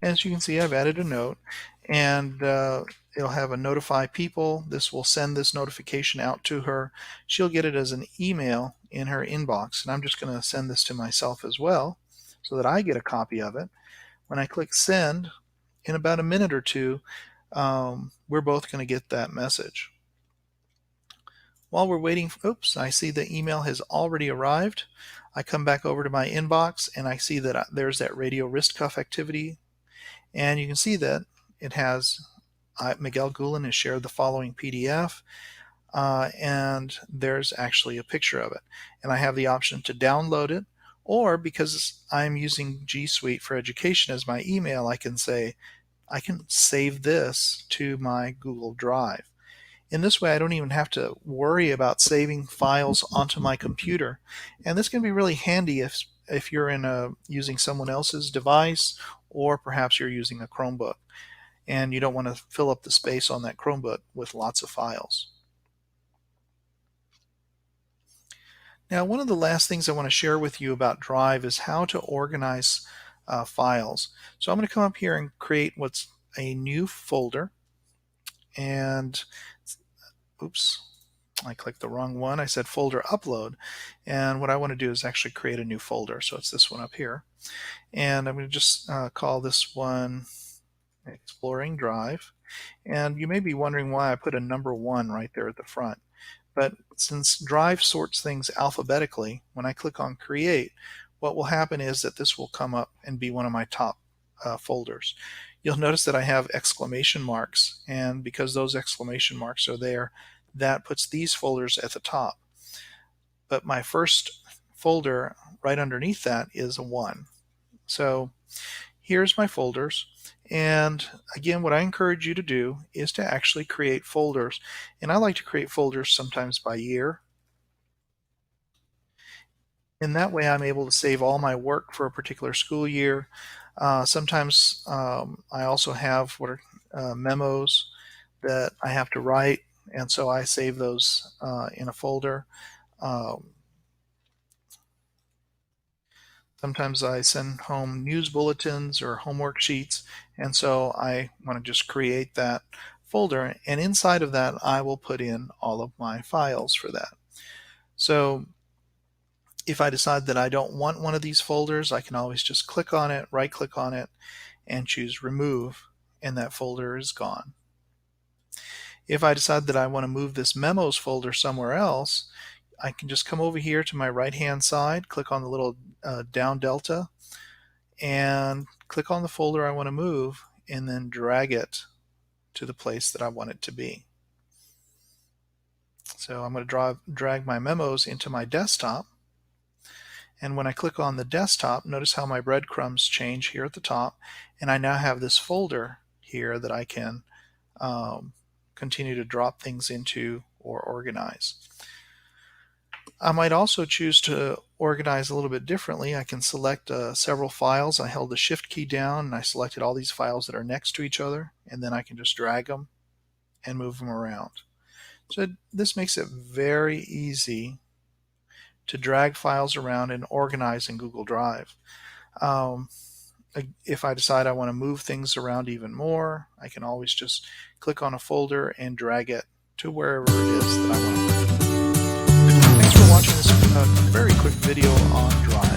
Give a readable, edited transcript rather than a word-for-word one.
As you can see, I've added a note, and it'll have a notify people. This will send this notification out to her. She'll get it as an email in her inbox, and I'm just going to send this to myself as well so that I get a copy of it. When I click send, in about a minute or two, we're both going to get that message. While we're waiting, oops, I see the email has already arrived. I come back over to my inbox and I see that there's that radio wrist cuff activity, and you can see that it has Miguel Gulen has shared the following PDF, and there's actually a picture of it, and I have the option to download it, or because I'm using G Suite for Education as my email, I can say I can save this to my Google Drive. In this way, I don't even have to worry about saving files onto my computer, and this can be really handy if you're using someone else's device, or perhaps you're using a Chromebook and you don't want to fill up the space on that Chromebook with lots of files. Now, one of the last things I want to share with you about Drive is how to organize files. So I'm going to come up here and create what's a new folder, and oops, I clicked the wrong one. I said folder upload, and what I want to do is actually create a new folder. So it's this one up here, and I'm going to just call this one Exploring Drive. And you may be wondering why I put a number 1 right there at the front. But since Drive sorts things alphabetically, when I click on Create, what will happen is that this will come up and be one of my top folders. You'll notice that I have exclamation marks, and because those exclamation marks are there, that puts these folders at the top. But my first folder right underneath that is a 1. So here's my folders. And again, what I encourage you to do is to actually create folders. And I like to create folders sometimes by year. In that way, I'm able to save all my work for a particular school year. Sometimes I also have what are memos that I have to write, and so I save those in a folder. Sometimes I send home news bulletins or homework sheets, and so I want to just create that folder, and inside of that I will put in all of my files for that. So if I decide that I don't want one of these folders, I can always just click on it, right click on it, and choose remove, and that folder is gone. If I decide that I want to move this memos folder somewhere else, I can just come over here to my right hand side, click on the little down delta, and click on the folder I want to move, and then drag it to the place that I want it to be. So I'm going to drag my memos into my desktop, and when I click on the desktop, notice how my breadcrumbs change here at the top, and I now have this folder here that I can continue to drop things into or organize. I might also choose to organize a little bit differently. I can select several files. I held the shift key down and I selected all these files that are next to each other, and then I can just drag them and move them around. So this makes it very easy to drag files around and organize in Google Drive. If I decide I want to move things around even more, I can always just click on a folder and drag it to wherever it is that I want to move it. Thanks for watching this very quick video on Drive.